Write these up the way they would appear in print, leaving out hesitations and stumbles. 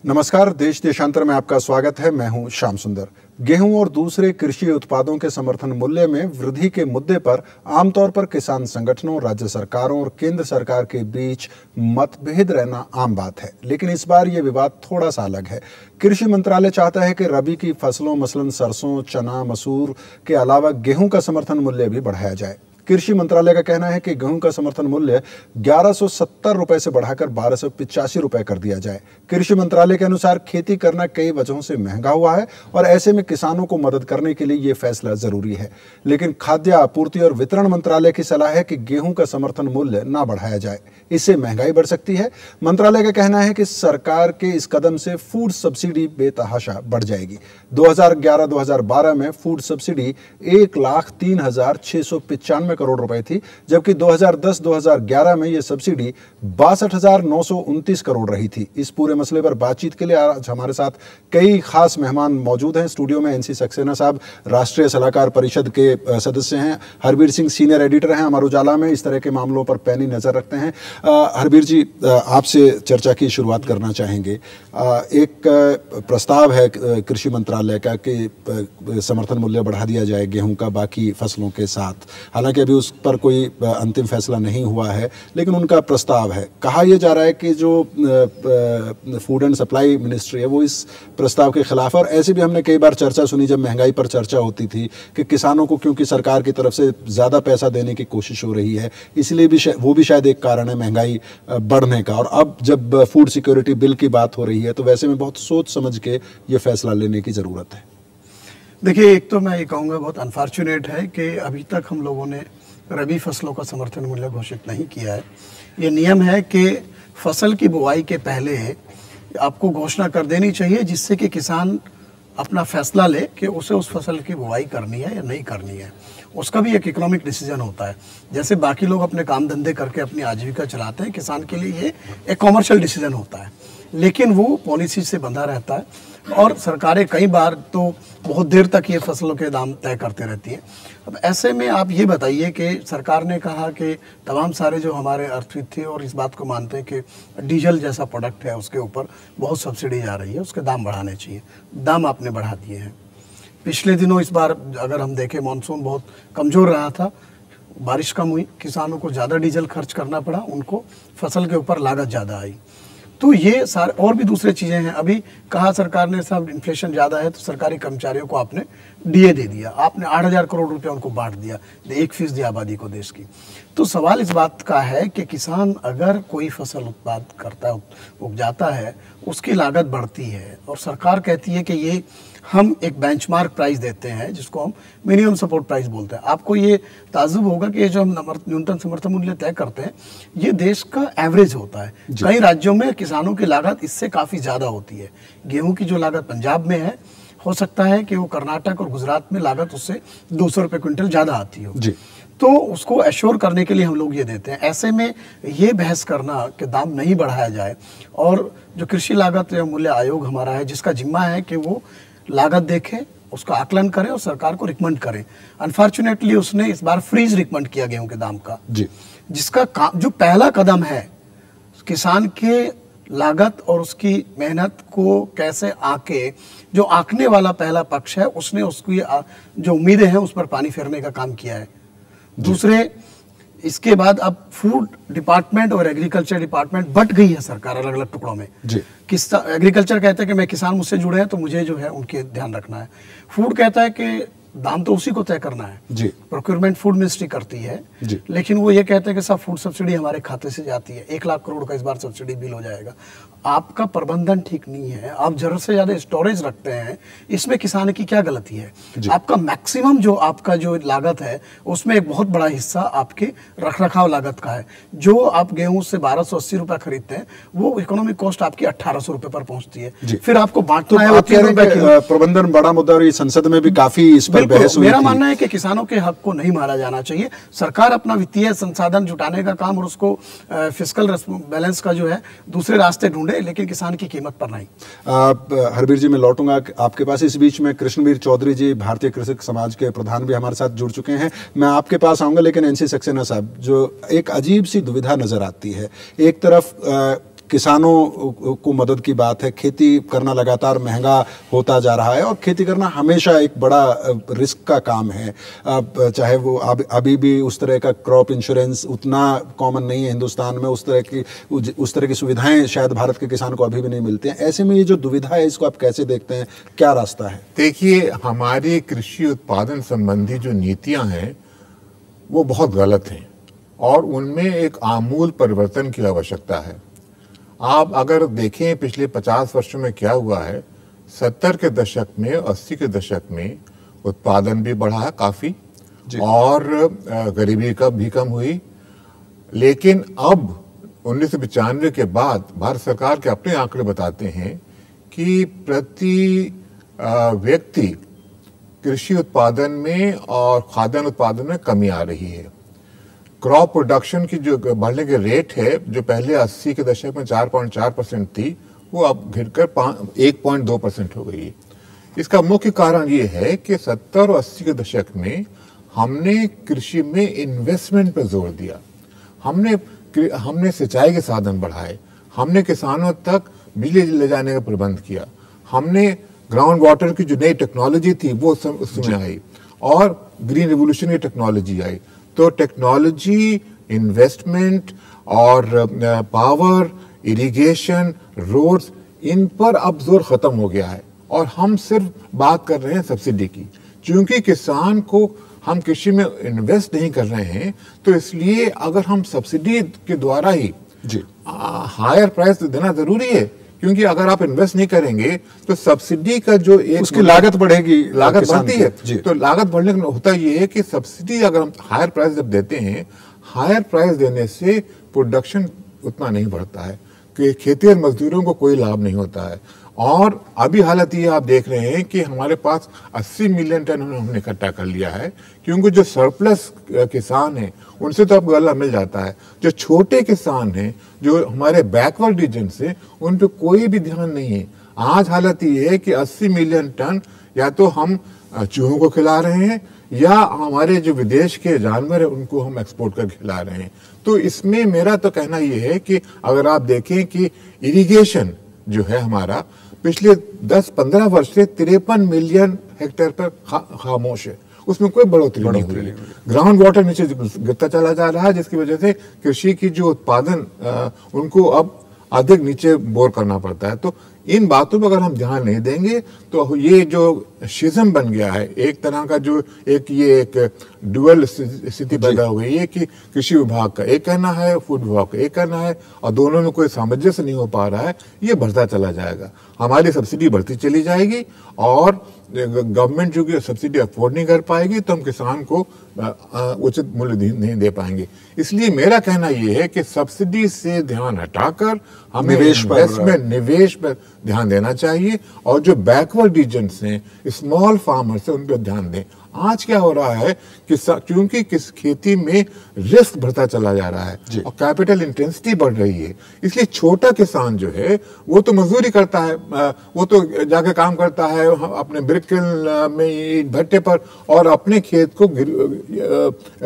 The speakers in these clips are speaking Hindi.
नमस्कार, देश देशांतर में आपका स्वागत है। मैं हूं श्याम सुंदर। गेहूं और दूसरे कृषि उत्पादों के समर्थन मूल्य में वृद्धि के मुद्दे पर आमतौर पर किसान संगठनों, राज्य सरकारों और केंद्र सरकार के बीच मतभेद रहना आम बात है, लेकिन इस बार यह विवाद थोड़ा सा अलग है। कृषि मंत्रालय चाहता है कि रबी की फसलों मसलन सरसों, चना, मसूर के अलावा गेहूं का समर्थन मूल्य भी बढ़ाया जाए। कृषि मंत्रालय का कहना है कि गेहूं का समर्थन मूल्य 1170 रुपए से बढ़ाकर 1285 रुपए कर दिया जाए। कृषि मंत्रालय के अनुसार खेती करना कई वजहों से महंगा हुआ है और ऐसे में किसानों को मदद करने के लिए यह फैसला जरूरी है। लेकिन खाद्य आपूर्ति और वितरण मंत्रालय की सलाह है कि गेहूं का समर्थन मूल्य ना बढ़ाया जाए, इससे महंगाई बढ़ सकती है। मंत्रालय का कहना है कि सरकार के इस कदम से फूड सब्सिडी बेतहाशा बढ़ जाएगी। 2011-2012 में फूड सब्सिडी 1,03,695 करोड़ रुपए थी, जबकि 2010-2011 में यह सब्सिडी 62,929 करोड़ रही थी। इस पूरे मसले पर बातचीत के लिए आज हमारे साथ कई खास मेहमान मौजूद हैं। स्टूडियो में एनसी सक्सेना साहब राष्ट्रीय सलाहकार परिषद के सदस्य हैं, हरबीर सिंह सीनियर एडिटर हैं, अमर उजाला में इस तरह के मामलों पर पैनी नजर रखते हैं। हरबीर जी, आपसे चर्चा की शुरुआत करना चाहेंगे। एक प्रस्ताव है कृषि मंत्रालय का कि समर्थन मूल्य बढ़ा दिया जाए गेहूं का बाकी फसलों के साथ। हालांकि अभी उस पर कोई अंतिम फैसला नहीं हुआ है, लेकिन उनका प्रस्ताव है। कहा यह जा रहा है कि जो फूड एंड सप्लाई मिनिस्ट्री है वो इस प्रस्ताव के खिलाफ है। और ऐसे भी हमने कई बार चर्चा सुनी जब महंगाई पर चर्चा होती थी कि किसानों को क्योंकि सरकार की तरफ से ज़्यादा पैसा देने की कोशिश हो रही है, इसलिए भी वो भी शायद एक कारण है महंगाई बढ़ने का। और अब जब फूड सिक्योरिटी बिल की बात हो रही है तो वैसे में बहुत सोच समझ के ये फैसला लेने की ज़रूरत है। देखिए, एक तो मैं ये कहूँगा बहुत अनफॉर्चुनेट है कि अभी तक हम लोगों ने रबी फसलों का समर्थन मूल्य घोषित नहीं किया है। ये नियम है कि फसल की बुआई के पहले आपको घोषणा कर देनी चाहिए, जिससे कि किसान अपना फैसला ले कि उसे उस फसल की बुआई करनी है या नहीं करनी है। उसका भी एक इकोनॉमिक डिसीजन होता है। जैसे बाकी लोग अपने काम धंधे करके अपनी आजीविका चलाते हैं, किसान के लिए ये एक कॉमर्शियल डिसीजन होता है, लेकिन वो पॉलिसी से बंधा रहता है और सरकारें कई बार तो बहुत देर तक ये फसलों के दाम तय करते रहती हैं। अब ऐसे में आप ये बताइए कि सरकार ने कहा कि तमाम सारे जो हमारे अर्थविद थे और इस बात को मानते हैं कि डीजल जैसा प्रोडक्ट है उसके ऊपर बहुत सब्सिडी आ रही है, उसके दाम बढ़ाने चाहिए। दाम आपने बढ़ा दिए हैं। पिछले दिनों इस बार अगर हम देखें मानसून बहुत कमज़ोर रहा था, बारिश कम हुई, किसानों को ज़्यादा डीजल खर्च करना पड़ा, उनको फसल के ऊपर लागत ज़्यादा आई। तो ये सारे और भी दूसरी चीज़ें हैं। अभी कहा सरकार ने साहब इन्फ्लेशन ज़्यादा है तो सरकारी कर्मचारियों को आपने डीए दे दिया, आपने 8,000 करोड़ रुपया उनको बांट दिया 1% आबादी को देश की। तो सवाल इस बात का है कि किसान अगर कोई फसल उत्पाद करता है, उपजाता है, उसकी लागत बढ़ती है और सरकार कहती है कि ये हम एक बेंचमार्क प्राइस देते हैं जिसको हम मिनिमम सपोर्ट प्राइस बोलते हैं। आपको ये ताज्जुब होगा कि ये जो हम न्यूनतम समर्थन मूल्य तय करते हैं ये देश का एवरेज होता है। कई राज्यों में किसानों की लागत इससे काफ़ी ज़्यादा होती है। गेहूं की जो लागत पंजाब में है, हो सकता है कि वो कर्नाटक और गुजरात में लागत उससे 200 रुपये क्विंटल ज़्यादा आती हो। तो उसको एश्योर करने के लिए हम लोग ये देते हैं। ऐसे में ये बहस करना कि दाम नहीं बढ़ाया जाए, और जो कृषि लागत मूल्य आयोग हमारा है जिसका जिम्मा है कि वो लागत देखे, उसका आकलन करें और सरकार को रिकमेंड करें। अनफॉर्चुनेटली उसने इस बार फ्रीज रिकमेंड किया गेहूं के दाम का, जिसका जो पहला कदम है किसान के लागत और उसकी मेहनत को कैसे आके, जो आंकने वाला पहला पक्ष है उसने उसकी जो उम्मीदें हैं उस पर पानी फेरने का काम किया है। दूसरे, इसके बाद अब फूड डिपार्टमेंट और एग्रीकल्चर डिपार्टमेंट बट गई है सरकार अलग अलग टुकड़ों में। किस एग्रीकल्चर कहता है कि मैं किसान मुझसे जुड़े हैं तो मुझे जो है उनके ध्यान रखना है। फूड कहता है कि दाम तो उसी को तय करना है, प्रोक्योरमेंट फूड मिनिस्ट्री करती है, लेकिन वो ये कहते हैं कि सब फूड सब्सिडी हमारे खाते से जाती है। 1 लाख करोड़ का इस बार सब्सिडी बिल हो जाएगा। आपका प्रबंधन ठीक नहीं है, आप जरूरत से ज्यादा स्टोरेज रखते हैं, इसमें किसान की क्या गलती है? आपका मैक्सिमम जो आपका जो लागत है उसमें एक बहुत बड़ा हिस्सा आपके रखरखाव लागत का है। जो आप गेहूं से 1280 रुपए खरीदते हैं वो इकोनॉमिक कॉस्ट आपकी 1800 रुपए पर पहुंचती है। फिर आपको बांटना है वो 3 रुपए किलो। प्रबंधन बड़ा मुद्दा और ये संसद में भी काफी इस पर बहस हुई। मेरा मानना है कि किसानों के हक को नहीं मारा जाना चाहिए। सरकार अपना वित्तीय संसाधन जुटाने का काम और उसको फिस्कल बैलेंस का जो है दूसरे रास्ते ढूंढे, लेकिन किसान की कीमत पर नहीं। हरबीर जी, मैं लौटूंगा आपके पास। इस बीच में कृष्णवीर चौधरी जी, भारतीय कृषक समाज के प्रधान, भी हमारे साथ जुड़ चुके हैं। मैं आपके पास आऊंगा, लेकिन एनसी सक्सेना साहब, जो एक अजीब सी दुविधा नजर आती है, एक तरफ किसानों को मदद की बात है, खेती करना लगातार महंगा होता जा रहा है और खेती करना हमेशा एक बड़ा रिस्क का काम है। चाहे वो अभी भी उस तरह का क्रॉप इंश्योरेंस उतना कॉमन नहीं है हिंदुस्तान में, उस तरह की सुविधाएं शायद भारत के किसान को अभी भी नहीं मिलती हैं। ऐसे में ये जो दुविधा है, इसको आप कैसे देखते हैं, क्या रास्ता है? देखिए, हमारी कृषि उत्पादन संबंधी जो नीतियां हैं वो बहुत गलत हैं और उनमें एक आमूल परिवर्तन की आवश्यकता है। आप अगर देखें पिछले 50 वर्षों में क्या हुआ है, 70 के दशक में, 80 के दशक में उत्पादन भी बढ़ा है काफी और गरीबी का भी कम हुई। लेकिन अब 1995 के बाद भारत सरकार के अपने आंकड़े बताते हैं कि प्रति व्यक्ति कृषि उत्पादन में और खाद्यान्न उत्पादन में कमी आ रही है। क्रॉप प्रोडक्शन की जो बढ़ने के रेट है, जो पहले 80 के दशक में 4.4% थी, वो अब घटकर 1.2% हो गई है। इसका मुख्य कारण ये है कि 70 और 80 के दशक में हमने कृषि में इन्वेस्टमेंट पर जोर दिया। हमने सिंचाई के साधन बढ़ाए, हमने किसानों तक बिजली ले जाने का प्रबंध किया, हमने ग्राउंड वाटर की जो नई टेक्नोलॉजी थी वो उसमें आई और ग्रीन रिवोल्यूशन की टेक्नोलॉजी आई। तो टेक्नोलॉजी, इन्वेस्टमेंट और पावर, इरिगेशन, रोड्स, इन पर अब जोर खत्म हो गया है और हम सिर्फ बात कर रहे हैं सब्सिडी की। क्योंकि किसान को हम कृषि में इन्वेस्ट नहीं कर रहे हैं, तो इसलिए अगर हम सब्सिडी के द्वारा ही हायर प्राइस देना जरूरी है। क्योंकि अगर आप इन्वेस्ट नहीं करेंगे तो सब्सिडी का जो एक उसकी लागत बढ़ेगी, लागत बढ़ती है। तो लागत बढ़ने का होता ये है कि सब्सिडी अगर हम हायर प्राइस जब देते हैं, हायर प्राइस देने से प्रोडक्शन उतना नहीं बढ़ता है कि खेती और मजदूरों को कोई लाभ नहीं होता है। और अभी हालत ये आप देख रहे हैं कि हमारे पास 80 मिलियन टन हमने इकट्ठा कर लिया है, क्योंकि जो सरप्लस किसान हैं उनसे तो अब गल्ला मिल जाता है। जो छोटे किसान हैं, जो हमारे बैकवर्ड रीजन से, उन पे कोई भी ध्यान नहीं है। आज हालत ये है कि 80 मिलियन टन या तो हम चूहों को खिला रहे हैं या हमारे जो विदेश के जानवर है उनको हम एक्सपोर्ट कर खिला रहे हैं। तो इसमें मेरा तो कहना ये है कि अगर आप देखें कि इरिगेशन जो है हमारा पिछले 10-15 वर्ष से 53 मिलियन हेक्टेयर पर खामोश है, उसमें कोई बढ़ोतरी नहीं हुई। ग्राउंड वाटर नीचे गिरता चला जा रहा है, जिसकी वजह से कृषि की जो उत्पादन उनको अब अधिक नीचे बोर करना पड़ता है। तो इन बातों पर अगर हम ध्यान नहीं देंगे तो ये जो शिज्म बन गया है, एक तरह का जो एक डुअल स्थिति पैदा हो गई है कि कृषि विभाग का एक कहना है, फूड विभाग का एक कहना है और दोनों में कोई सामंजस्य नहीं हो पा रहा है। ये बढ़ता चला जाएगा, हमारी सब्सिडी बढ़ती चली जाएगी और गवर्नमेंट जो सब्सिडी अफोर्ड नहीं कर पाएगी तो हम किसान को उचित मूल्य नहीं दे पाएंगे। इसलिए मेरा कहना यह है कि सब्सिडी से ध्यान हटाकर हमें निवेश पर ध्यान देना चाहिए और जो बैकवर्ड रीजन्स हैं, स्मॉल फार्मर्स हैं, उन पर ध्यान दें। आज क्या हो रहा है कि क्योंकि खेती में रिस्क बढ़ता चला जा रहा है और कैपिटल इंटेंसिटी बढ़ रही है, इसलिए छोटा किसान जो है वो तो मजदूरी करता है, वो तो जाके काम करता है अपने ब्रिक में भट्टे पर और अपने खेत को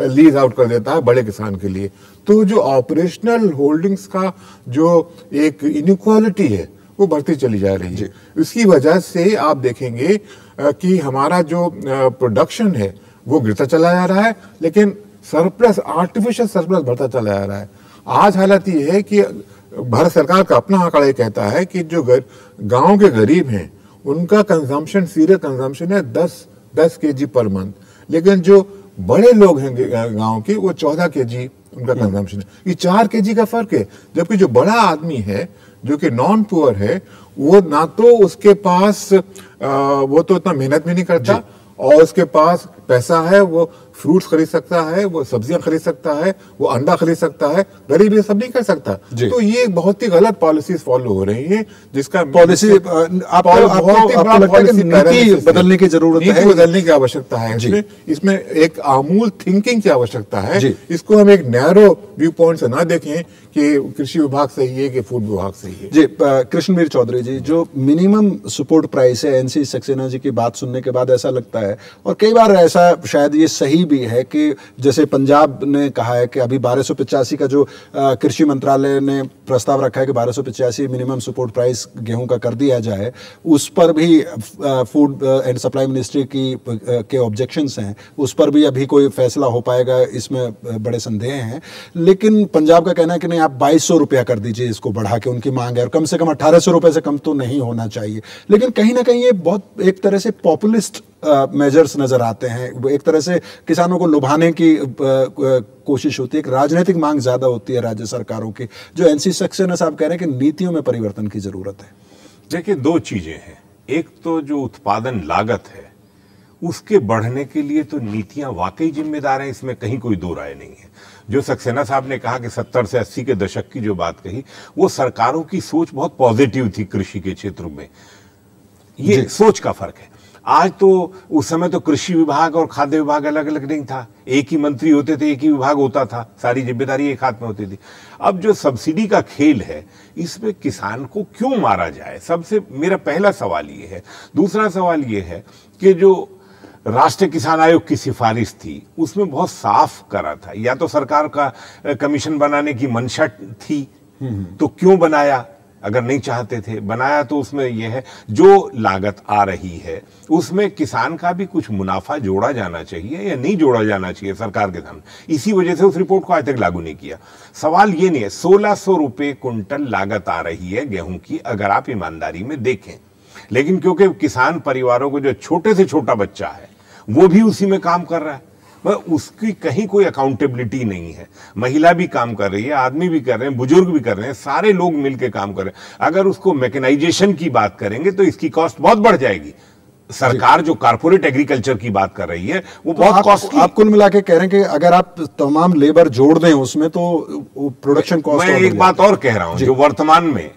लीज आउट कर देता है बड़े किसान के लिए। तो जो ऑपरेशनल होल्डिंग्स का जो एक इनइक्वालिटी है वो बढ़ती चली जा रही है। इसकी वजह से आप देखेंगे कि हमारा जो प्रोडक्शन है वो गिरता चला जा रहा है, लेकिन सरप्लस, आर्टिफिशियल सरप्लस बढ़ता चला जा रहा है। आज हालत ये है कि भारत सरकार का अपना आंकड़ा ये कहता है कि जो गांव के गरीब हैं उनका कंजम्पशन, सीरियल कंजम्पशन है 10 केजी पर मंथ, लेकिन जो बड़े लोग हैं गांव के वो 14 केजी उनका कंजम्पशन है। ये 4 केजी का फर्क है, जबकि जो बड़ा आदमी है जो कि नॉन पुअर है, वो ना तो उसके पास वो तो इतना मेहनत भी नहीं करता और उसके पास पैसा है, वो फ्रूट्स खरीद सकता है, वो सब्जियां खरीद सकता है, वो अंडा खरीद सकता है, गरीब ये सब नहीं कर सकता। तो ये बहुत ही गलत पॉलिसीज फॉलो हो रही है, जिसका पॉलिसी आपको लगता है कि नीति बदलने की जरूरत है, बदलने की आवश्यकता है। इसमें एक आमूल थिंकिंग की आवश्यकता है। इसको हम एक नैरो व्यू पॉइंट से ना देखें कि कृषि विभाग सही है कि फूड विभाग सही है। जी, कृष्णवीर चौधरी जी, जो मिनिमम सपोर्ट प्राइस है, एनसी सक्सेना जी की बात सुनने के बाद ऐसा लगता है, और कई बार ऐसा शायद ये सही भी है कि जैसे पंजाब ने कहा है कि अभी 1285 का जो कृषि मंत्रालय ने प्रस्ताव रखा है कि 1285 मिनिमम सपोर्ट प्राइस गेहूं का कर दिया जाए, उस पर भी फूड एंड सप्लाई मिनिस्ट्री के ऑब्जेक्शंस हैं, उस पर भी अभी कोई फैसला हो पाएगा इसमें बड़े संदेह हैं। लेकिन पंजाब का कहना है कि नहीं, आप 2200 रुपया कर दीजिए इसको बढ़ा के, उनकी मांग है, और कम से कम 1800 रुपए से कम तो नहीं होना चाहिए। लेकिन कहीं ना कहीं ये बहुत एक तरह से पॉपुलिस्ट मेजर्स नजर आते हैं, एक तरह से किसानों को लुभाने की कोशिश होती है, एक राजनीतिक मांग ज्यादा होती है राज्य सरकारों की, जो एनसी सक्सेना साहब कह रहे हैं कि नीतियों में परिवर्तन की जरूरत है। देखिए, दो चीजें हैं। एक तो जो उत्पादन लागत है उसके बढ़ने के लिए तो नीतियां वाकई जिम्मेदार हैं, इसमें कहीं कोई दो राय नहीं है। जो सक्सेना साहब ने कहा कि 70 से 80 के दशक की जो बात कही, वो सरकारों की सोच बहुत पॉजिटिव थी कृषि के क्षेत्र में, ये सोच का फर्क है। आज तो, उस समय तो कृषि विभाग और खाद्य विभाग अलग अलग नहीं था, एक ही मंत्री होते थे, एक ही विभाग होता था, सारी जिम्मेदारी एक हाथ में होती थी। अब जो सब्सिडी का खेल है, इसमें किसान को क्यों मारा जाए, सबसे मेरा पहला सवाल ये है। दूसरा सवाल ये है कि जो राष्ट्रीय किसान आयोग की सिफारिश थी, उसमें बहुत साफ करा था, या तो सरकार का कमीशन बनाने की मंशा थी तो क्यों बनाया, अगर नहीं चाहते थे बनाया तो उसमें यह है जो लागत आ रही है उसमें किसान का भी कुछ मुनाफा जोड़ा जाना चाहिए या नहीं जोड़ा जाना चाहिए सरकार के सामने। इसी वजह से उस रिपोर्ट को आज तक लागू नहीं किया। सवाल ये नहीं है, 1600 रुपए कुंटल लागत आ रही है गेहूं की, अगर आप ईमानदारी में देखें, लेकिन क्योंकि किसान परिवारों को जो छोटे से छोटा बच्चा है वो भी उसी में काम कर रहा है, उसकी कहीं कोई अकाउंटेबिलिटी नहीं है। महिला भी काम कर रही है, आदमी भी कर रहे हैं, बुजुर्ग भी कर रहे हैं, सारे लोग मिलकर काम कर रहे हैं। अगर उसको मैकेनाइजेशन की बात करेंगे तो इसकी कॉस्ट बहुत बढ़ जाएगी। सरकार जो कारपोरेट एग्रीकल्चर की बात कर रही है वो बहुत कॉस्टली। आप कुल मिला के कह रहे हैं कि अगर आप तमाम लेबर जोड़ दें उसमें तो प्रोडक्शन कॉस्ट। मैं एक बात और कह रहा हूं, जो वर्तमान में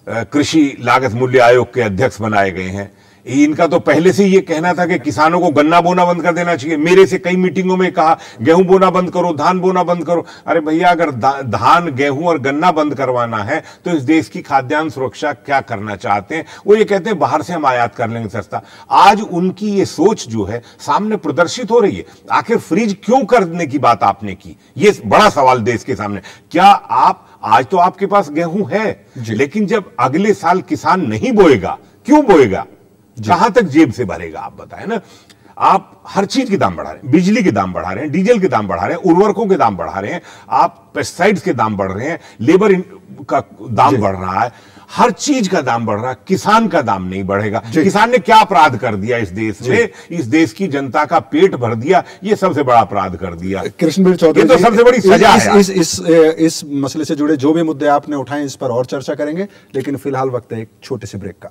कृषि लागत मूल्य आयोग के अध्यक्ष बनाए गए हैं, इनका तो पहले से ये कहना था कि किसानों को गन्ना बोना बंद कर देना चाहिए। मेरे से कई मीटिंगों में कहा गेहूं बोना बंद करो, धान बोना बंद करो। अरे भैया, अगर धान, गेहूं और गन्ना बंद करवाना है तो इस देश की खाद्यान्न सुरक्षा क्या करना चाहते हैं? वो ये कहते हैं बाहर से हम आयात कर लेंगे सस्ता। आज उनकी ये सोच जो है सामने प्रदर्शित हो रही है। आखिर फ्रीज क्यों करने की बात आपने की, ये बड़ा सवाल देश के सामने। क्या आप, आज तो आपके पास गेहूं है, लेकिन जब अगले साल किसान नहीं बोएगा, क्यों बोएगा, कहां तक जेब से भरेगा? आप बताएं ना। आप हर चीज के दाम बढ़ा रहे हैं, बिजली के दाम बढ़ा रहे हैं, डीजल के दाम बढ़ा रहे हैं, उर्वरकों के दाम बढ़ा रहे हैं, आप पेस्टिसाइड्स के दाम बढ़ रहे हैं, लेबर का दाम बढ़ रहा है, हर चीज का दाम बढ़ रहा है, किसान का दाम नहीं बढ़ेगा। किसान ने क्या अपराध कर दिया इस देश में? इस देश की जनता का पेट भर दिया, ये सबसे बड़ा अपराध कर दिया। कृष्णवीर चौधरी, ये तो सबसे बड़ी सजा है। इस मसले से जुड़े जो भी मुद्दे आपने उठाए इस पर और चर्चा करेंगे, लेकिन फिलहाल वक्त है एक छोटे से ब्रेक का।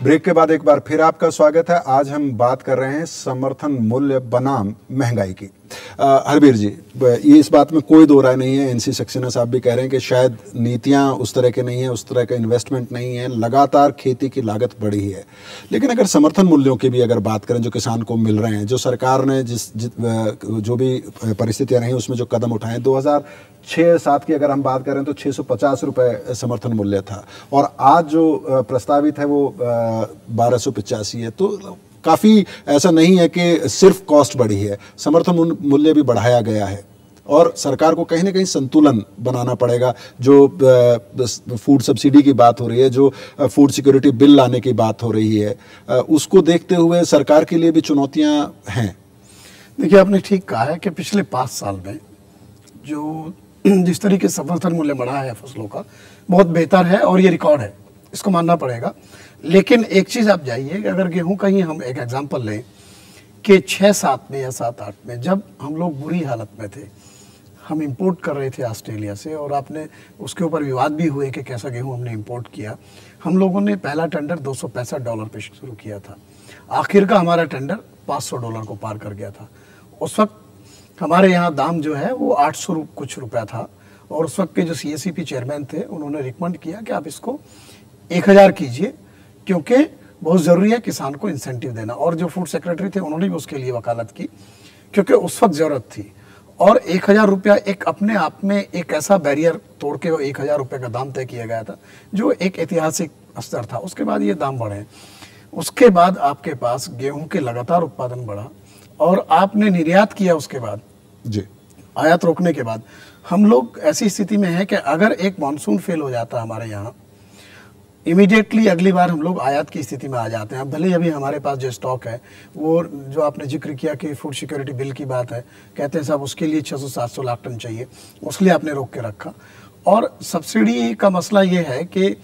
ब्रेक के बाद एक बार फिर आपका स्वागत है। आज हम बात कर रहे हैं समर्थन मूल्य बनाम महंगाई की। हरबीर जी, ये इस बात में कोई दो राय नहीं है, एनसी सक्सेना साहब भी कह रहे हैं कि शायद नीतियां उस तरह के नहीं है, उस तरह का इन्वेस्टमेंट नहीं है, लगातार खेती की लागत बढ़ी है। लेकिन अगर समर्थन मूल्यों की भी अगर बात करें जो किसान को मिल रहे हैं, जो सरकार ने जो भी परिस्थितियां रही उसमें जो कदम उठाए, 2006-07 की अगर हम बात करें तो 650 रुपये समर्थन मूल्य था, और आज जो प्रस्तावित है वो 1285 है। तो काफ़ी ऐसा नहीं है कि सिर्फ कॉस्ट बढ़ी है, समर्थन मूल्य भी बढ़ाया गया है। और सरकार को कहीं ना कहीं संतुलन बनाना पड़ेगा। जो फूड सब्सिडी की बात हो रही है, जो फूड सिक्योरिटी बिल लाने की बात हो रही है, उसको देखते हुए सरकार के लिए भी चुनौतियां हैं। देखिए, आपने ठीक कहा है कि पिछले 5 साल में जो जिस तरीके से समर्थन मूल्य बढ़ा है फसलों का, बहुत बेहतर है और ये रिकॉर्ड है, इसको मानना पड़ेगा। लेकिन एक चीज़ आप जाइए, अगर गेहूं का ही हम एक एग्जांपल लें कि 6-7 में या 7-8 में जब हम लोग बुरी हालत में थे, हम इंपोर्ट कर रहे थे ऑस्ट्रेलिया से, और आपने उसके ऊपर विवाद भी हुए कि कैसा गेहूं हमने इंपोर्ट किया। हम लोगों ने पहला टेंडर $265 पे शुरू किया था, आखिर का हमारा टेंडर $500 को पार कर गया था। उस वक्त हमारे यहाँ दाम जो है वो 800 कुछ रुपया था, और उस वक्त के जो CACP चेयरमैन थे उन्होंने रिकमेंड किया कि आप इसको 1000 कीजिए, क्योंकि बहुत ज़रूरी है किसान को इंसेंटिव देना। और जो फूड सेक्रेटरी थे उन्होंने भी उसके लिए वकालत की, क्योंकि उस वक्त ज़रूरत थी। और 1000 रुपया एक अपने आप में एक ऐसा बैरियर तोड़ के 1000 रुपये का दाम तय किया गया था, जो एक ऐतिहासिक स्तर था। उसके बाद ये दाम बढ़े, उसके बाद आपके पास गेहूं के लगातार उत्पादन बढ़ा, और आपने निर्यात किया। उसके बाद जी, आयात रोकने के बाद हम लोग ऐसी स्थिति में हैं कि अगर एक मानसून फेल हो जाता हमारे यहाँ, इमीडिएटली अगली बार हम लोग आयात की स्थिति में आ जाते हैं। अब भले ही अभी हमारे पास जो स्टॉक है, वो जो आपने जिक्र किया कि फूड सिक्योरिटी बिल की बात है, कहते हैं साहब उसके लिए 600-700 लाख टन चाहिए, उसके लिए आपने रोक के रखा। और सब्सिडी का मसला ये है कि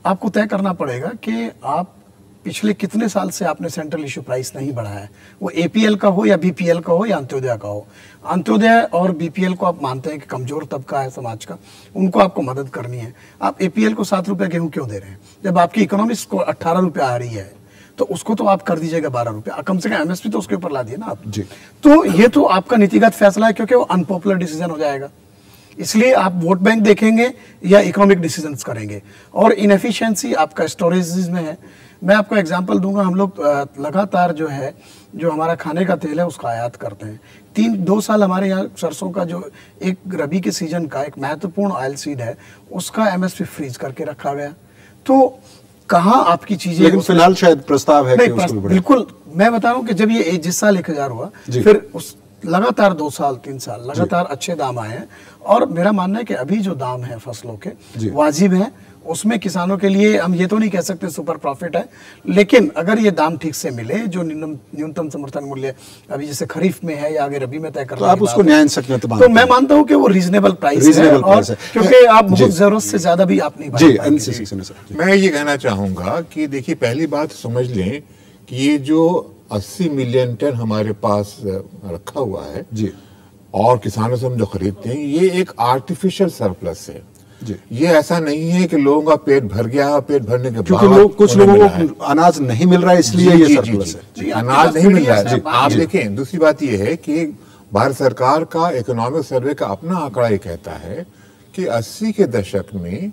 आपको तय करना पड़ेगा कि आप पिछले कितने साल से आपने सेंट्रल इशू प्राइस नहीं बढ़ाया है, वो APL का हो या BPL का हो या अंत्योदय का हो। अंत्योदय और BPL को आप मानते हैं कि कमजोर तबका है समाज का, उनको आपको मदद करनी है। आप APL को 7 रुपये गेहूं क्यों दे रहे हैं? जब आपकी इकोनॉमिक्स को 18 रुपये आ रही है, तो उसको तो आप कर दीजिएगा 12 रुपये, कम से कम MSP तो उसके ऊपर ला दिए ना आप जी। तो ये तो आपका नीतिगत फैसला है, क्योंकि वो अनपॉपुलर डिसीजन हो जाएगा। इसलिए आप वोट बैंक देखेंगे या इकोनॉमिक डिसीजंस करेंगे। और इनएफिशिएंसी आपका स्टोरेज में है। मैं आपको एग्जांपल दूंगा, हम लोग लगातार जो है, जो हमारा खाने का तेल है उसका आयात करते हैं। 2 साल हमारे यहाँ सरसों का जो एक रबी के सीजन का एक महत्वपूर्ण ऑयल सीड है, उसका MSP फ्रीज करके रखा गया। तो कहाँ आपकी चीजें, लेकिन फिलहाल शायद प्रस्ताव है कि उसको भी बढ़ाएं। बिल्कुल, मैं बता रहा हूँ कि जब ये जिस साल 1000 हुआ, फिर उस लगातार 2 साल 3 साल लगातार अच्छे दाम आए हैं। और मेरा मानना है कि अभी जो दाम है फसलों के वाजिब हैं, उसमें किसानों के लिए हम ये तो नहीं कह सकते सुपर प्रॉफिट है, लेकिन अगर ये दाम ठीक से मिले, जो न्यूनतम समर्थन मूल्य अभी जैसे खरीफ में है या आगे रबी में तय करना, तो आप उसको न्याय सकते, तो मैं मानता हूँ कि वो रीजनेबल प्राइस है, और क्योंकि आप बहुत जरूरत से ज्यादा भी आप नहीं जी। मैं ये कहना चाहूंगा कि देखिए, पहली बात समझ लें कि ये जो 80 मिलियन टन हमारे पास रखा हुआ है जी, और किसानों से हम जो खरीदते हैं, ये एक आर्टिफिशियल सरप्लस है जी। ये ऐसा नहीं है कि लोगों का पेट भर गया, पेट भरने के बाद कुछ लोगों को अनाज नहीं मिल रहा है, इसलिए ये सरप्लस है। अनाज नहीं मिल रहा है। आप देखें, दूसरी बात ये है कि भारत सरकार का इकोनॉमिक सर्वे का अपना आंकड़ा ये कहता है कि 80 के दशक में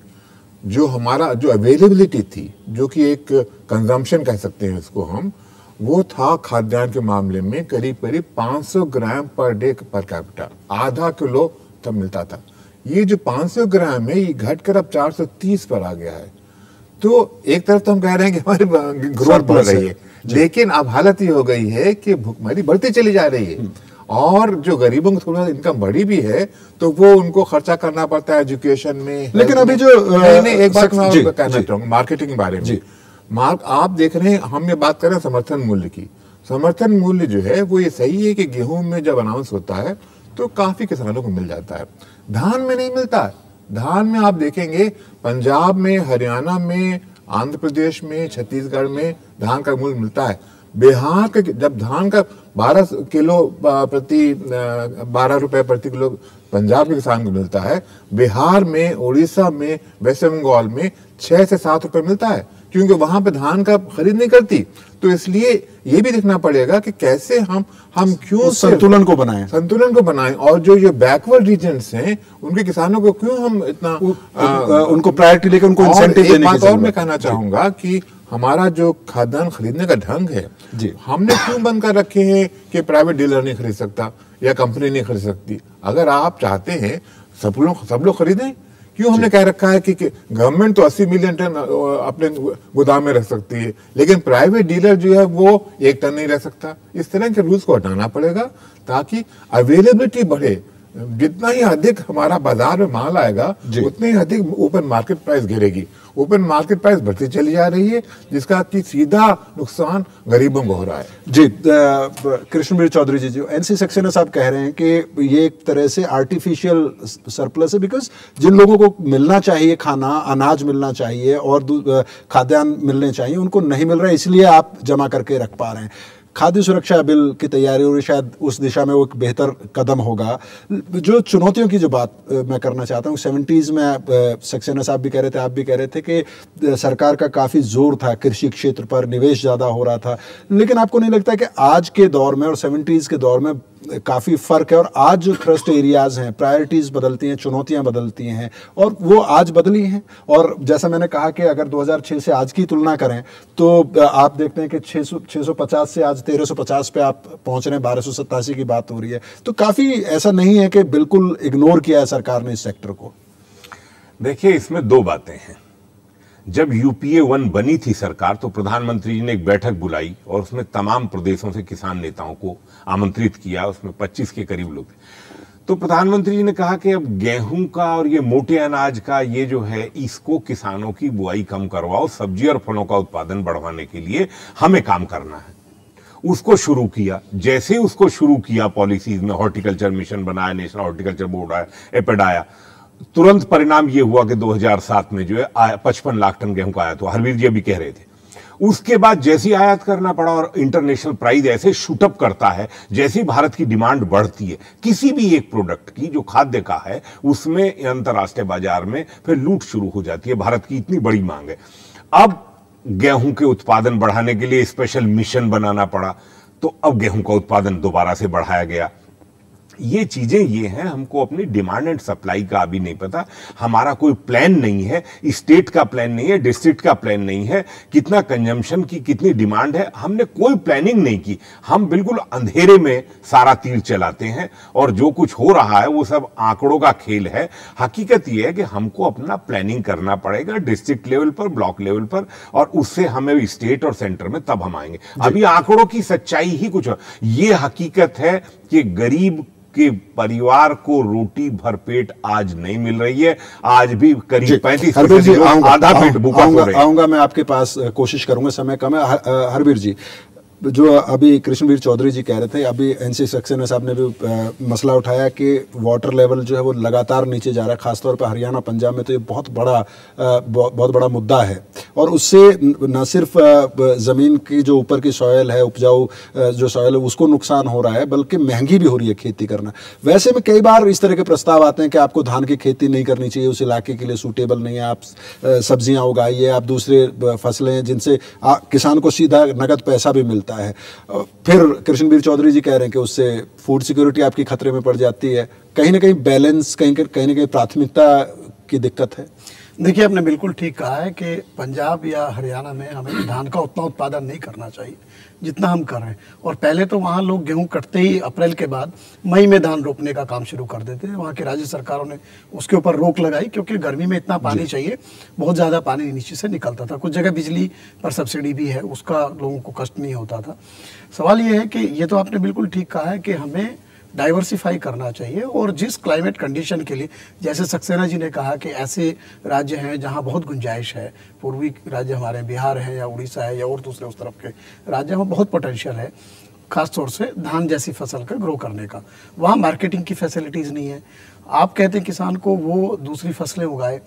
जो हमारा जो अवेलेबिलिटी थी, जो कि एक कंजम्पशन कह सकते हैं उसको हम, वो था खाद्यान्न के मामले में करीब 500 ग्राम पर डे पर कैपिटा, आधा किलो तब मिलता था। ये जो 500 ग्राम है, ये घटकर अब 430 पर आ गया है। तो एक तरफ तो हम कह रहे हैं कि हमारी ग्रोथ बढ़ रही है, लेकिन अब हालत ये हो गई है कि भुखमरी बढ़ती चली जा रही है, और जो गरीबों को थोड़ा इनकम बढ़ी भी है, तो वो उनको खर्चा करना पड़ता है एजुकेशन में। लेकिन अभी जो एक बात मैं कहना चाहूंगा मार्केटिंग के बारे में। आप देख रहे हैं, हम ये बात कर रहे हैं समर्थन मूल्य की। समर्थन मूल्य जो है वो ये सही है कि गेहूं में जब अनाउंस होता है तो काफी किसानों को मिल जाता है, धान में नहीं मिलता है। धान में आप देखेंगे पंजाब में, हरियाणा में, आंध्र प्रदेश में, छत्तीसगढ़ में धान का मूल्य मिलता है। बिहार के जब धान का 12 रुपए प्रति किलो पंजाब के किसान को मिलता है, बिहार में, उड़ीसा में, वेस्ट बंगाल में 6 से 7 रुपए मिलता है, क्योंकि वहां पे धान का खरीद नहीं करती। तो इसलिए ये भी देखना पड़ेगा कि कैसे हम क्यों संतुलन को बनाएं, और जो ये बैकवर्ड रीजन्स हैं उनके किसानों को क्यों हम इतना उनको प्रायोरिटी लेकर उनको इंसेंटिव देने की जरूरत है। और मैं कहना चाहूंगा कि हमारा जो खाद्यान्न खरीदने का ढंग है, हमने क्यों बंद कर रखे हैं कि प्राइवेट डीलर नहीं खरीद सकता या कंपनी नहीं खरीद सकती। अगर आप चाहते हैं सब लोग खरीदें, क्यों हमने कह रखा है कि गवर्नमेंट तो 80 मिलियन टन अपने गोदाम में रख सकती है, लेकिन प्राइवेट डीलर जो है वो 1 टन नहीं रह सकता। इस तरह के रूल्स को हटाना पड़ेगा ताकि अवेलेबिलिटी बढ़े, जितना ही अधिक हमारा बाजार में माल आएगा उतने ही अधिक ओपन मार्केट प्राइस गिरेगी। ओपन मार्केट प्राइस बढ़ती चली जा रही है, जिसका कि सीधा नुकसान गरीबों को हो रहा है। जी, कृष्णवीर चौधरी जी, जो एनसी सक्सेना साहब कह रहे हैं कि ये एक तरह से आर्टिफिशियल सरप्लस है, बिकॉज जिन लोगों को मिलना चाहिए खाना, अनाज मिलना चाहिए और खाद्यान्न मिलने चाहिए, उनको नहीं मिल रहा है, इसलिए आप जमा करके रख पा रहे हैं। खाद्य सुरक्षा बिल की तैयारी हो रही, शायद उस दिशा में वो एक बेहतर कदम होगा। जो चुनौतियों की जो बात मैं करना चाहता हूँ, 70s में सक्सेना साहब भी कह रहे थे, आप भी कह रहे थे कि सरकार का काफ़ी जोर था कृषि क्षेत्र पर, निवेश ज़्यादा हो रहा था, लेकिन आपको नहीं लगता कि आज के दौर में और 70s के दौर में काफ़ी फ़र्क है? और आज जो थ्रस्ट एरियाज़ हैं, प्रायोरिटीज़ बदलती हैं, चुनौतियां बदलती हैं, और वो आज बदली हैं। और जैसा मैंने कहा कि अगर 2006 से आज की तुलना करें तो आप देखते हैं कि 650 से आज 1350 पे आप पहुंच रहे हैं, 1287 की बात हो रही है। तो काफ़ी ऐसा नहीं है कि बिल्कुल इग्नोर किया है सरकार ने इस सेक्टर को। देखिए, इसमें दो बातें हैं। जब यूपीए 1 बनी थी सरकार, तो प्रधानमंत्री जी ने एक बैठक बुलाई और उसमें तमाम प्रदेशों से किसान नेताओं को आमंत्रित किया। उसमें 25 के करीब लोग थे। तो प्रधानमंत्री जी ने कहा कि अब गेहूं का और ये मोटे अनाज का ये जो है, इसको किसानों की बुआई कम करवाओ, सब्जी और फलों का उत्पादन बढ़वाने के लिए हमें काम करना है। उसको शुरू किया। जैसे ही उसको शुरू किया, पॉलिसीज में हॉर्टिकल्चर मिशन बनाया, नेशनल हॉर्टिकल्चर बोर्ड आया, एपेड आया, तुरंत परिणाम ये हुआ कि 2007 में जो है 55 लाख टन गेहूं का आयात हुआ। हरवीर जी अभी कह रहे थे। उसके बाद जैसे ही आयात करना पड़ा और इंटरनेशनल प्राइस ऐसे शूटअप करता है, जैसे ही भारत की डिमांड बढ़ती है किसी भी एक प्रोडक्ट की, जो खाद्य का है, उसमें अंतर्राष्ट्रीय बाजार में फिर लूट शुरू हो जाती है। भारत की इतनी बड़ी मांग है। अब गेहूं के उत्पादन बढ़ाने के लिए स्पेशल मिशन बनाना पड़ा, तो अब गेहूं का उत्पादन दोबारा से बढ़ाया गया। ये चीजें ये हैं, हमको अपनी डिमांड एंड सप्लाई का अभी नहीं पता। हमारा कोई प्लान नहीं है, स्टेट का प्लान नहीं है, डिस्ट्रिक्ट का प्लान नहीं है, कितना कंजम्पशन की कितनी डिमांड है, हमने कोई प्लानिंग नहीं की। हम बिल्कुल अंधेरे में सारा तीर चलाते हैं और जो कुछ हो रहा है वो सब आंकड़ों का खेल है। हकीकत ये है कि हमको अपना प्लानिंग करना पड़ेगा डिस्ट्रिक्ट लेवल पर, ब्लॉक लेवल पर, और उससे हमें स्टेट और सेंटर में तब हम आएंगे। अभी आंकड़ों की सच्चाई ही कुछ, ये हकीकत है कि गरीब कि परिवार को रोटी भरपेट आज नहीं मिल रही है। आज भी करीब 35% आधा पेट भूखा हो रहे हैं। आऊंगा मैं आपके पास, कोशिश करूंगा, समय कम है। हरवीर जी, जो अभी कृष्णवीर चौधरी जी कह रहे थे, अभी एनसी सक्सेना साहब ने भी मसला उठाया कि वाटर लेवल जो है वो लगातार नीचे जा रहा है, खासतौर पर हरियाणा, पंजाब में तो ये बहुत बड़ा मुद्दा है। और उससे न सिर्फ ज़मीन की जो ऊपर की सॉयल है, उपजाऊ जो सॉयल है, उसको नुकसान हो रहा है, बल्कि महंगी भी हो रही है खेती करना। वैसे में कई बार इस तरह के प्रस्ताव आते हैं कि आपको धान की खेती नहीं करनी चाहिए, उस इलाके के लिए सूटेबल नहीं है, आप सब्जियाँ उगाइए, आप दूसरे फसलें जिनसे किसान को सीधा नगद पैसा भी मिलता है। फिर कृष्णवीर चौधरी जी कह रहे हैं कि उससे फूड सिक्योरिटी आपकी खतरे में पड़ जाती है। कहीं ना कहीं बैलेंस, कहीं ना कहीं प्राथमिकता की दिक्कत है। देखिए, आपने बिल्कुल ठीक कहा है कि पंजाब या हरियाणा में हमें धान का उतना उत्पादन नहीं करना चाहिए जितना हम कर रहे हैं। और पहले तो वहाँ लोग गेहूं कटते ही अप्रैल के बाद मई में धान रोपने का काम शुरू कर देते हैं। वहाँ की राज्य सरकारों ने उसके ऊपर रोक लगाई, क्योंकि गर्मी में इतना पानी चाहिए, बहुत ज़्यादा पानी नीचे से निकलता था। कुछ जगह बिजली पर सब्सिडी भी है, उसका लोगों को कष्ट नहीं होता था। सवाल ये है कि ये तो आपने बिल्कुल ठीक कहा है कि हमें डाइवर्सिफाई करना चाहिए, और जिस क्लाइमेट कंडीशन के लिए, जैसे सक्सेना जी ने कहा कि ऐसे राज्य हैं जहां बहुत गुंजाइश है, पूर्वी राज्य हमारे बिहार है या उड़ीसा है या और दूसरे उस तरफ के राज्य में बहुत पोटेंशियल है, खासतौर से धान जैसी फसल का ग्रो करने का। वहाँ मार्केटिंग की फैसिलिटीज़ नहीं है। आप कहते हैं किसान को वो दूसरी फसलें उगाए,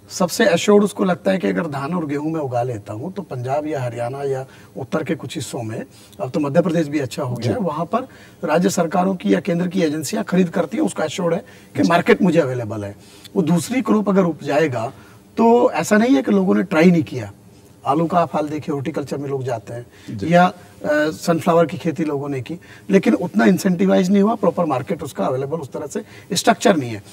सबसे एश्योर्ड उसको लगता है कि अगर धान और गेहूं में उगा लेता हूं तो पंजाब या हरियाणा या उत्तर के कुछ हिस्सों में, अब तो मध्य प्रदेश भी अच्छा हो गया है, वहां पर राज्य सरकारों की या केंद्र की एजेंसियां खरीद करती हैं, उसका एश्योर्ड है कि मार्केट मुझे अवेलेबल है। वो दूसरी क्रॉप अगर उपजाएगा तो ऐसा नहीं है कि लोगों ने ट्राई नहीं किया। आलू का आप हाल देखिए, हॉर्टिकल्चर में लोग जाते हैं, या सनफ्लावर की खेती लोगों ने की, लेकिन उतना इंसेंटिवाइज नहीं हुआ, प्रॉपर मार्केट उसका अवेलेबल उस तरह से स्ट्रक्चर नहीं है।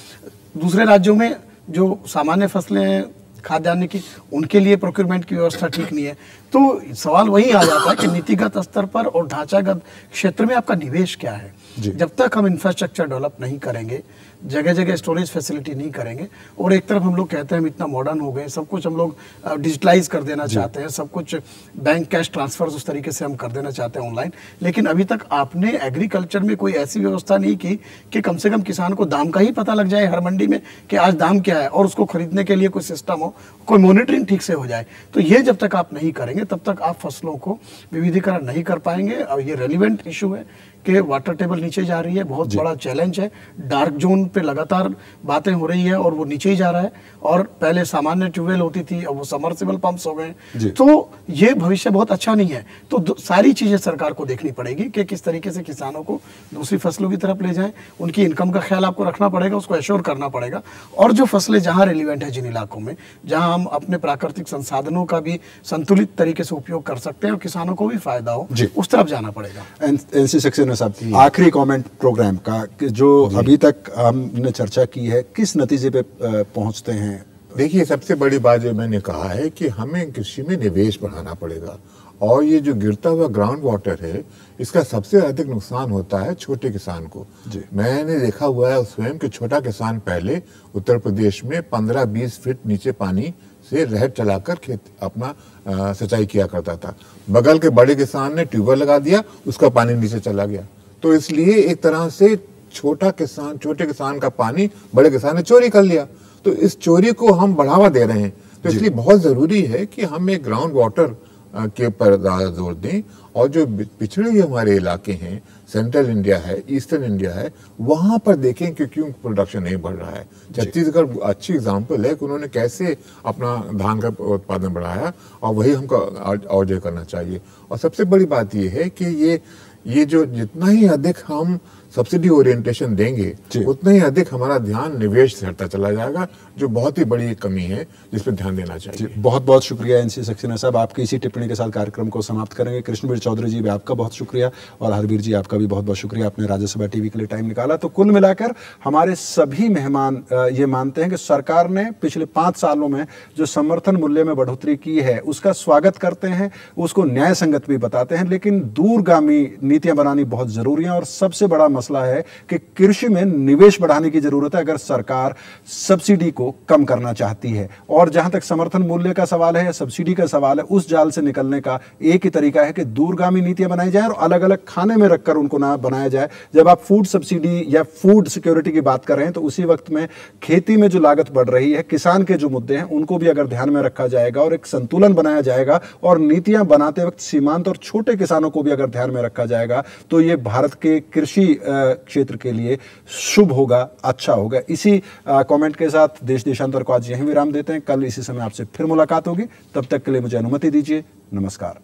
दूसरे राज्यों में जो सामान्य फसलें खाद्यान्न की, उनके लिए प्रोक्योरमेंट की व्यवस्था ठीक नहीं है। तो सवाल वही आ जाता है कि नीतिगत स्तर पर और ढांचागत क्षेत्र में आपका निवेश क्या है। जब तक हम इंफ्रास्ट्रक्चर डेवलप नहीं करेंगे, जगह जगह स्टोरेज फैसिलिटी नहीं करेंगे, और एक तरफ हम लोग कहते हैं हम इतना मॉडर्न हो गए, सब कुछ हम लोग डिजिटलाइज कर देना चाहते हैं, सब कुछ बैंक कैश ट्रांसफर्स उस तरीके से हम कर देना चाहते हैं ऑनलाइन, लेकिन अभी तक आपने एग्रीकल्चर में कोई ऐसी व्यवस्था नहीं की कि कम से कम किसान को दाम का ही पता लग जाए हर मंडी में कि आज दाम क्या है, और उसको खरीदने के लिए कोई सिस्टम हो, कोई मॉनिटरिंग ठीक से हो जाए। तो ये जब तक आप नहीं करेंगे तब तक आप फसलों को विविधीकरण नहीं कर पाएंगे। और ये रेलिवेंट इशू है कि वाटर टेबल नीचे जा रही है, बहुत बड़ा चैलेंज है, डार्क जोन पे लगातार बातें हो रही है और वो नीचे ही जा रहा है, और पहले सामान्य ट्यूबवेल होती थी, अब वो सबमर्सिबल पंप्स हो गए। तो ये भविष्य बहुत अच्छा नहीं है। तो सारी चीजें सरकार को देखनी पड़ेगी कि किस तरीके से किसानों को दूसरी फसलों की तरफ ले जाएं, उनकी इनकम का ख्याल आपको रखना पड़ेगा, उसको एश्योर करना पड़ेगा, और जो फसलें जहां रेलिवेंट है, जिन इलाकों में जहां हम अपने प्राकृतिक संसाधनों का भी संतुलित तरीके से उपयोग कर सकते हैं और किसानों को भी फायदा हो, उस तरफ जाना पड़ेगा। एनसी सक्सेना साहब, आखिरी कमेंट प्रोग्राम का जो अभी तक हमने चर्चा की है, किस नतीजे पे पहुंचते हैं? देखिए, सबसे बड़ी बात जो मैंने कहा है कि हमें कृषि में निवेश बढ़ाना पड़ेगा, और ये जो गिरता हुआ ग्राउंड वाटर है, इसका सबसे अधिक नुकसान होता है छोटे किसान को। मैंने देखा हुआ है स्वयं कि छोटा किसान पहले उत्तर प्रदेश में 15-20 फीट नीचे पानी से रहर चलाकर खेत अपना सिंचाई किया करता था। बगल के बड़े किसान ने ट्यूबवेल लगा दिया, उसका पानी नीचे चला गया। तो इसलिए एक तरह से छोटे किसान का पानी बड़े किसान ने चोरी कर लिया। तो इस चोरी को हम बढ़ावा दे रहे हैं। तो इसलिए बहुत जरूरी है कि हम एक ग्राउंड वाटर के पर ज्यादा जोर दें, और जो पिछड़े हुए हमारे इलाके हैं, सेंट्रल इंडिया है, ईस्टर्न इंडिया है, वहां पर देखें कि क्यों प्रोडक्शन नहीं बढ़ रहा है। छत्तीसगढ़ अच्छी एग्जांपल है कि उन्होंने कैसे अपना धान का उत्पादन बढ़ाया, और वही हमको और जो करना चाहिए। और सबसे बड़ी बात यह है कि ये जो जितना ही अधिक हम सब्सिडी ओरिएंटेशन देंगे, उतना ही अधिक हमारा ध्यान निवेश से हटता चला जाएगा, जो बहुत ही बड़ी कमी है जिस पर ध्यान देना चाहिए। बहुत बहुत शुक्रिया एनसी सक्सेना साहब, आपकी इसी टिप्पणी के साथ कार्यक्रम को समाप्त करेंगे। कृष्णवीर चौधरी जी भी आपका बहुत शुक्रिया, और हरवीर जी आपका भी बहुत बहुत शुक्रिया, आपने राज्यसभा टीवी के लिए टाइम निकाला। तो कुल मिलाकर हमारे सभी मेहमान ये मानते हैं कि सरकार ने पिछले 5 सालों में जो समर्थन मूल्य में बढ़ोतरी की है उसका स्वागत करते हैं, उसको न्याय संगत भी बताते हैं, लेकिन दूरगामी नीतियां बनानी बहुत जरूरी है। और सबसे बड़ा मसला है कि कृषि में निवेश बढ़ाने की जरूरत है अगर सरकार सब्सिडी को कम करना चाहती है। और जहां तक समर्थन मूल्य का सवाल है या सब्सिडी का सवाल है, उस जाल से निकलने का एक ही तरीका है कि दूरगामी नीतियां बनाई जाए और अलग अलग खाने में रखकर उनको ना बनाया जाए। जब आप फूड सब्सिडी या फूड सिक्योरिटी की बात कर रहे हैं तो उसी वक्त में खेती में जो लागत बढ़ रही है, किसान के जो मुद्दे हैं उनको भी अगर ध्यान में रखा जाएगा और एक संतुलन बनाया जाएगा, और नीतियां बनाते वक्त सीमांत और छोटे किसानों को भी अगर ध्यान में रखा जाएगा, तो ये भारत के कृषि क्षेत्र के लिए शुभ होगा, अच्छा होगा। इसी कमेंट के साथ देश देशांतर को आज यहीं विराम देते हैं। कल इसी समय आपसे फिर मुलाकात होगी, तब तक के लिए मुझे अनुमति दीजिए। नमस्कार।